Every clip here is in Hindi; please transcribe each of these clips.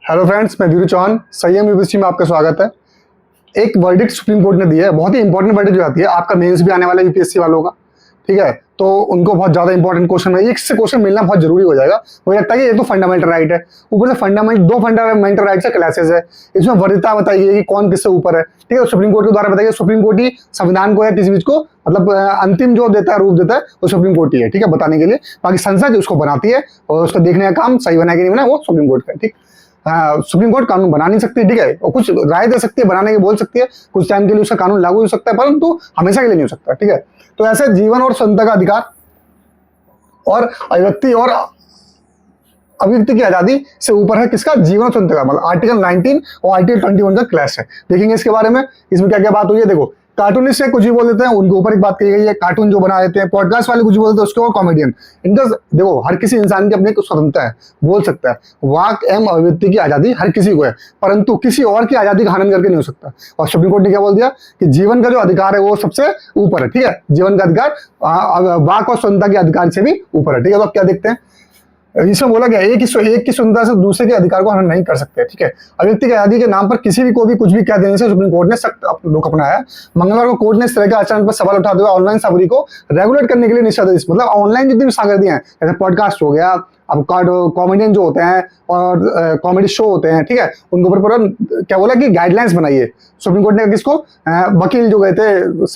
हेलो फ्रेंड्स, मैं वीरू चौहान संयम यूनिवर्सिटी में आपका स्वागत है। एक वर्डिक्ट सुप्रीम कोर्ट ने दी है, बहुत ही इंपॉर्टेंट वर्डिक्ट जो आती है। आपका मेंस भी आने वाला है यूपीएससी वालों का, ठीक है। तो उनको बहुत ज्यादा इंपॉर्टेंट क्वेश्चन है, एक से क्वेश्चन मिलना बहुत जरूरी हो जाएगा। मुझे लगता है कि ये तो फंडामेंटल राइट है, ऊपर से दो फंडामेंटल राइट से क्लासेस है। इसमें वरीयता बताई गई है कि कौन किससे ऊपर है, ठीक है। सुप्रीम कोर्ट के द्वारा बताइए, सुप्रीम कोर्ट ही संविधान को या किसी चीज को मतलब अंतिम जो देता है, रूप देता है, वो सुप्रीम कोर्ट ही है, ठीक है, बताने के लिए। बाकी संसद उसको बनाती है और उसको देखने का काम सही बना कि नहीं बना वो सुप्रीम कोर्ट का है, ठीक। सुप्रीम कोर्ट कानून बना नहीं सकती, ठीक है, और कुछ राय दे सकती है, बनाने की बोल सकती है, कुछ टाइम के लिए उसका कानून लागू हो सकता है, परंतु हमेशा के लिए नहीं हो सकता, ठीक है। तो ऐसे जीवन और स्वतंत्रता का अधिकार और अभिव्यक्ति और अभिव्यक्ति की आजादी से ऊपर है किसका? जीवन और स्वतंत्रता का। मतलब आर्टिकल 19 और आर्टिकल 21 का क्लैश है। देखेंगे इसके बारे में, इसमें क्या क्या बात हुई है। देखो, कार्टूनिस्ट से कुछ भी बोल देते हैं, उनके ऊपर एक बात कही गई है। कार्टून जो बना देते हैं, पॉडकास्ट वाले कुछ भी बोल देते हैं, उसके और कॉमेडियन। इनका देखो, हर किसी इंसान की अपनी स्वतंत्रता है, बोल सकता है। वाक एवं अभिव्यक्ति की आजादी हर किसी को है, परंतु किसी और की आजादी का हनन करके नहीं हो सकता। और सुप्रीम कोर्ट ने क्या बोल दिया कि जीवन का जो अधिकार है वो सबसे ऊपर है, ठीक है। जीवन का अधिकार वाक और स्वतंत्रता के अधिकार से भी ऊपर है, ठीक है। तो अब क्या देखते हैं, इसमें बोला गया एक की स्वतंत्रता से दूसरे के अधिकार को हनन नहीं कर सकते, ठीक है। अभिव्यक्ति की आजादी के नाम पर किसी भी को भी कुछ भी कह देने से सुप्रीम कोर्ट ने सख्त रोक अपनाया। मंगलवार को कोर्ट ने इस तरह के आचरण पर सवाल उठाते हुए ऑनलाइन सामग्री को रेगुलेट करने के लिए निर्देश, मतलब ऑनलाइन जितनी भी सामग्री है, जैसे पॉडकास्ट हो गया, अब कॉमेडियन जो होते हैं और कॉमेडी शो होते हैं, ठीक है, उनके ऊपर पूरा क्या बोला कि गाइडलाइंस बनाइए। सुप्रीम कोर्ट ने किसको? वकील जो गए थे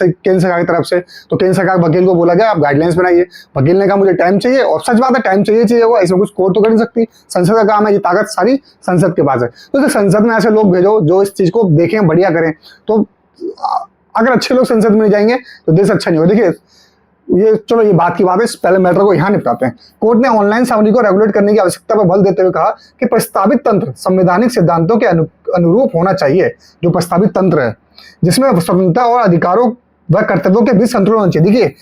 केंद्र सरकार की तरफ से, तो केंद्र सरकार वकील को बोला गया आप गाइडलाइंस बनाइए। वकील ने कहा मुझे टाइम चाहिए, और सच बात है, टाइम चाहिए होगा, इसमें कुछ कोर्ट तो कर नहीं सकती, संसद का काम है, ये ताकत सारी संसद के पास है। तो संसद में ऐसे लोग भेजो जो इस चीज को देखें, बढ़िया करें। तो अगर अच्छे लोग संसद में नहीं जाएंगे तो देश अच्छा नहीं होगा। देखिए, ये चलो ये बात की बात है, इस पहले मैटर को यहाँ निपटाते हैं। कोर्ट ने ऑनलाइन सामग्री को रेगुलेट करने की आवश्यकता पर बल देते हुए कहा कि प्रस्तावित तंत्र संवैधानिक सिद्धांतों के अनुरूप होना चाहिए। जो प्रस्तावित तंत्र है जिसमें स्वतंत्रता और अधिकारों व कर्तव्यों के बीच संतुलन होना चाहिए। देखिए,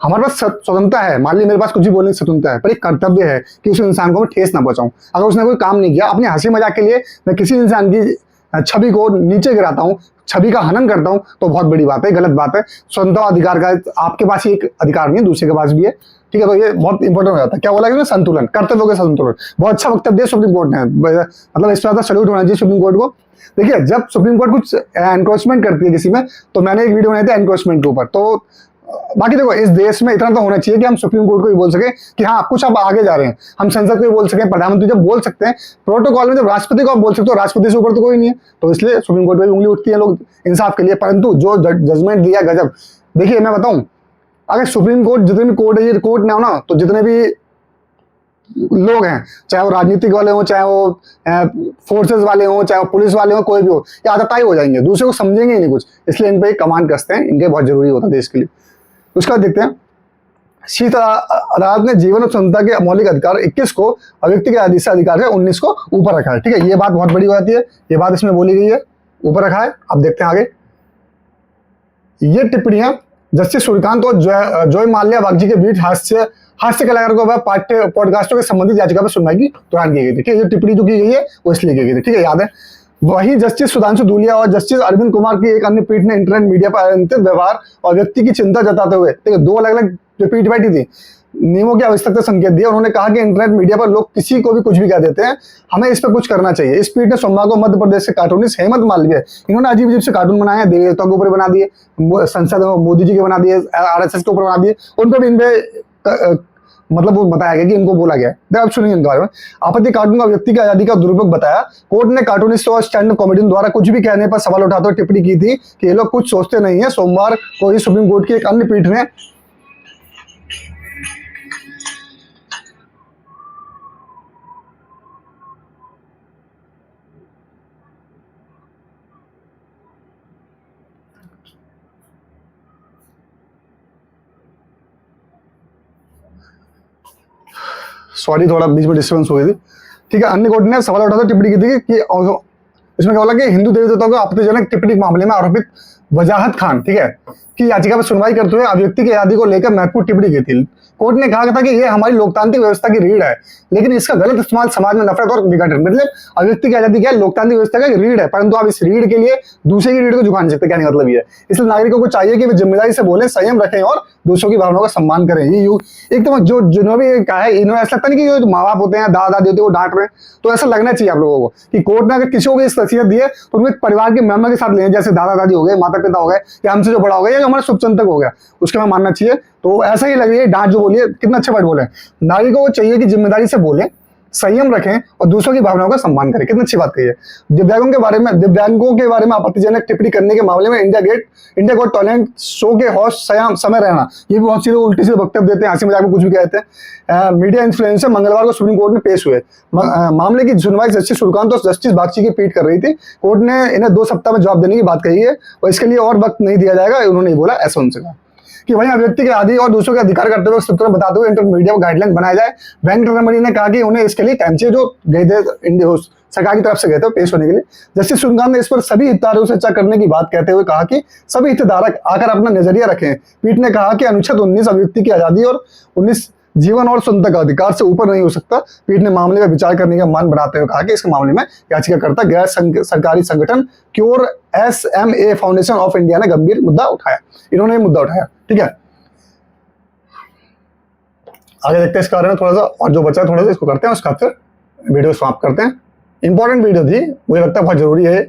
हमारे पास स्वतंत्रता है, मान ली मेरे पास कुछ भी बोलने की स्वतंत्रता है, पर एक कर्तव्य है कि उस इंसान को मैं ठेस ना पहुंचाऊं। अगर उसने कोई काम नहीं किया, अपने हंसी मजाक के लिए मैं किसी इंसान की छवि को नीचे गिराता हूं, छवि का हनन करता हूं, तो बहुत बड़ी बात है, गलत बात है। स्वतंत्रता अधिकार का आपके पास ही एक अधिकार नहीं है, दूसरे के पास भी है, ठीक है। तो ये बहुत इंपॉर्टेंट हो जाता है। क्या बोला कि संतुलन, कर्तव्यों के संतुलन। बहुत अच्छा वक्तव्य दिया सुप्रीम कोर्ट ने, मतलब इस तरह सैल्यूट होना चाहिए सुप्रीम कोर्ट को। देखिए, जब सुप्रीम कोर्ट कुछ एनक्रोचमेंट करती है किसी में, तो मैंने एक वीडियो बनाई थी एनक्रोचमेंट के ऊपर। तो बाकी देखो, इस देश में इतना तो होना चाहिए कि हम सुप्रीम कोर्ट को भी बोल सके कि हाँ कुछ आप आगे जा रहे हैं। हम संसद को भी बोल सके, प्रधानमंत्री जब बोल सकते हैं, प्रोटोकॉल में जब राष्ट्रपति को आप बोल सकते हो, राष्ट्रपति से ऊपर तो कोई नहीं है। तो इसलिए सुप्रीम कोर्ट में भी उंगली उठती है लोग इंसाफ के लिए। परंतु जो जजमेंट दिया गजब। देखिए, मैं बताऊं, अगर सुप्रीम कोर्ट जितने भी कोर्ट है, ये कोर्ट ना हो ना, तो जितने भी लोग हैं, चाहे वो राजनीतिक वाले हो, चाहे वो फोर्सेस वाले हो, चाहे वो पुलिस वाले हो, कोई भी हो, ये आतताई हो जाएंगे, दूसरे को समझेंगे ही नहीं कुछ। इसलिए इन पे कमांड कसते हैं, इनके बहुत जरूरी होता है देश के लिए। उसका देखते हैं, शीत अदालत ने जीवन और स्वतंत्रता के मौलिक अधिकार 21 को, अभिव्यक्ति के आदेश अधिकार से 19 को ऊपर रखा है, ठीक है। ये बात बहुत बड़ी हो जाती है, ये बात इसमें बोली गई है, ऊपर रखा है। अब देखते हैं आगे। ये टिप्पणियां जस्टिस सूर्यकांत और जॉय माल्या बागची के बीच हास्य कलाकार को पाठ्य पॉडकास्टों के संबंधित याचिका पर सुनवाई की दौरान की गई थी, ठीक है। ये टिप्पणी जो की गई है वो इसलिए की गई थी, ठीक है, याद है। वही जस्टिस सुधांशु धूलिया और जस्टिस अरविंद कुमार की एक अन्य पीठ ने इंटरनेट मीडिया पर अनियंत्रित व्यवहार और व्यक्ति की चिंता जताते हुए, ठीक है, दो अलग अलग जो पीठ बैठी थी, नियमों की आवश्यकता संकेत दिया। उन्होंने कहा कि इंटरनेट मीडिया पर लोग किसी को भी कुछ भी कह देते हैं, हमें इस पर कुछ करना चाहिए। इस पीठ ने सोमवार को मध्य प्रदेश से कार्टूनिस्ट हेमंत मालवीय, इन्होंने अजीब अजीब से कार्टून बनाए हैं, देवी देवता के ऊपर बना दिए, संसद मोदी जी के बना दिए, आरएसएस के ऊपर बना दिए, उन पर भी इन पे मतलब वो बताया गया कि इनको बोला गया। अब सुनिए इनके बारे में। आपत्ति कार्टून का व्यक्ति की आजादी का दुरुपयोग बताया। कोर्ट ने कार्टूनिस्ट और स्टैंड अप कॉमेडियन द्वारा कुछ भी कहने पर सवाल उठाते हुए टिप्पणी की थी कि ये लोग कुछ सोचते नहीं है। सोमवार को ही सुप्रीम कोर्ट की एक अन्य पीठ ने सॉरी, थोड़ा बीच में डिस्टर्बेंस हो गई थी, ठीक है। अन्य कोर्ट ने सवाल उठाते टिप्पणी की थी कि इसमें क्या बोला कि हिंदू देवी देवताओं को आपत्तिजनक टिप्पणी के मामले में आरोपित वजाहत खान, ठीक है, की याचिका पर सुनवाई करते हुए अभिव्यक्ति की आजादी को लेकर महत्वपूर्ण टिप्पणी की थी। कोर्ट ने कहा था कि यह हमारी लोकतांत्रिक व्यवस्था की रीढ़ है, लेकिन इसका गलत इस्तेमाल समाज में नफरत और विघटन, मतलब अभिव्यक्ति की आजादी क्या है, लोकतांत्रिक व्यवस्था का रीढ़ है, परंतु आप इस रीढ़ के लिए दूसरे की रीढ़ को झुका नहीं सकते। कहने का मतलब ये है, इसलिए नागरिकों को चाहिए कि वे जिम्मेदारी से बोले, संयम रखें और दूसरों की भावनाओं का सम्मान करें। ये एक तो जो जिन्होंने भी कहा है, इन्होंने ऐसा लगता नहीं कि जो माँ बाप होते हैं, दादा दादी होते हैं, वो डांट रहे हैं, तो ऐसा लगना चाहिए आप लोगों को कि कोर्ट ने अगर किसी को इस नसीहत दी है तो उनके परिवार के मेंबर के साथ लें, जैसे दादा दादी हो गए, माता पिता हो गए, या हमसे जो बड़ा हो गया, या हमारा शुभचिंतक हो गया, उसके में मानना चाहिए। तो ऐसा ही लग रही है डांट जो बोली है, कितना अच्छा वर्ड बोले। नागरिकों को चाहिए कि जिम्मेदारी से बोलें, संयम रखें और दूसरों की भावनाओं का सम्मान करें। कितनी अच्छी बात कही है। दिव्यांगों के बारे में आपत्तिजनक टिप्पणी करने के मामले में इंडिया गॉट टैलेंट शो के होस्ट समय रहना, ये भी बहुत सी लोग उल्टी से वक्तव्य देते हैं, हंसी मजाक में कुछ भी कहते हैं। मीडिया इन्फ्लुएंसर मंगलवार को सुप्रीम कोर्ट में पेश हुए। मामले की सुनवाई जस्टिस सूर्यकांत और जस्टिस बागची की पीठ कर रही थी। कोर्ट ने इन्हें 2 सप्ताह में जवाब देने की बात कही है और इसके लिए और वक्त नहीं दिया जाएगा, उन्होंने बोला, ऐसा उनसे कहा कि वहीं अभिव्यक्ति के आदि और दूसरों के अधिकार करते हुए सूत्रों बताते हुए इंटर मीडिया को गाइडलाइन बनाया जाए। वेंकटरमणि ने कहा कि उन्हें इसके लिए टाइम चाहिए, जो गए थे इंडिया सरकार की तरफ से गए थे पेश होने के लिए। जस्टिस सूर्यकांत ने इस पर सभी हितधारकों से चर्चा करने की बात कहते हुए कहा कि सभी हितधारक आकर अपना नजरिया रखें। पीठ ने कहा कि अनुच्छेद 19 अभिव्यक्ति की आजादी और 19 जीवन और स्वतंत्रता का अधिकार से ऊपर नहीं हो सकता। पीठ ने मामले में विचार करने का मान बढ़ाते हुए कहा कि इस मामले में याचिकाकर्ता गैर सरकारी संगठन cure SMA foundation of India ने गंभीर मुद्दा उठाया। इन्होंने मुद्दा उठाया, ठीक है। आगे देखते हैं इस बारे में थोड़ा सा, और जो बचा थोड़ा सा इसको करते हैं, उसका फिर वीडियो समाप्त करते हैं। इंपॉर्टेंट वीडियो थी, मुझे लगता है बहुत जरूरी है।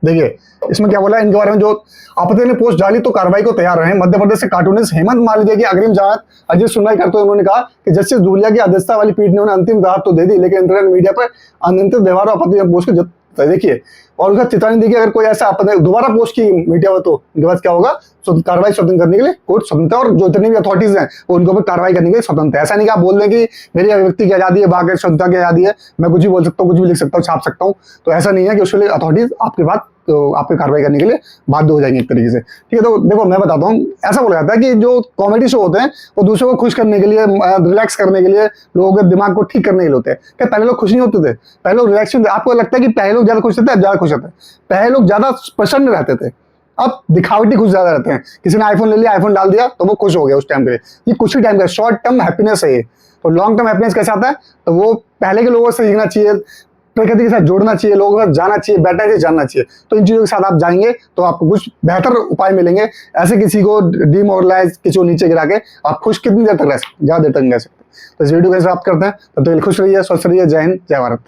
देखिए इसमें क्या बोला, इनके बारे में जो आपत्ति ने पोस्ट डाली तो कार्रवाई को तैयार रहे। मध्य प्रदेश से कार्टूनिस्ट हेमंत मालवीय की अग्रिम जांच अजीत सुनवाई करते हुए उन्होंने कहा कि जस्टिस धूलिया की अध्यक्षता वाली पीठ ने उन्हें अंतिम राहत तो दे दी, लेकिन इंटरनेट मीडिया पर अनियंत्रित व्यवहार और आपत्ति पोस्ट को देखिए, और उसका चित्रानी देखिए, अगर कोई ऐसा आपत्ति दोबारा पोस्ट की मीडिया में तो उनके बाद क्या होगा, कार्रवाई स्वतंत्र करने के लिए कोर्ट स्वतंत्र, और जो जितनी भी अथॉरिटीज हैं वो उनके ऊपर कार्रवाई करने के लिए स्वतंत्र है। ऐसा नहीं कि आप बोल दें कि मेरी अभिव्यक्ति की आजादी है, बाकी स्वतंत्रता की आजादी है, मैं कुछ भी बोल सकता हूँ, कुछ भी लिख सकता हूँ, छाप सकता हूँ, तो ऐसा नहीं है कि उसके लिए अथॉरिटीज आपके बात तो आपकी कार्रवाई करने के लिए बाध्य हो जाएंगे एक तरीके से, ठीक है। तो देखो मैं बताता हूँ, ऐसा बोला जाता है कि जो कॉमेडी शो होते हैं वो दूसरों को खुश करने के लिए, रिलैक्स करने के लिए, लोगों के दिमाग को ठीक करने के लिए होते हैं। क्या पहले लोग खुश नहीं होते थे? पहले लोग रिलैक्स होते। आपको लगता है कि पहले लोग ज्यादा खुश होते हैं, ज्यादा खुश होते हैं? पहले लोग ज्यादा प्रसन्न रहते थे, अब दिखावटी खुश ज्यादा रहते हैं। किसी ने आईफोन ले लिया, आईफोन डाल दिया तो वो खुश हो गया उस टाइम पे। ये कुछ ही टाइम का शॉर्ट टर्म हैप्पीनेस है ये। तो लॉन्ग टर्म हैप्पीनेस कैसे आता है? तो वो पहले के लोगों से सीखना चाहिए, प्रकृति के साथ जोड़ना चाहिए, लोगों के साथ जाना चाहिए, बैठना चाहिए, जानना चाहिए। तो इन चीजों के साथ आप जाएंगे तो आपको कुछ बेहतर उपाय मिलेंगे। ऐसे किसी को डिमोरलाइज, किसी को नीचे गिरा के आप खुश कितनी देर तक रह सकते, ज्यादा देर तक रह सकते। तो इस वीडियो को समाप्त करते हैं। तब तक खुश रहिए, स्वस्थ रहिए। जय हिंद, जय भारत।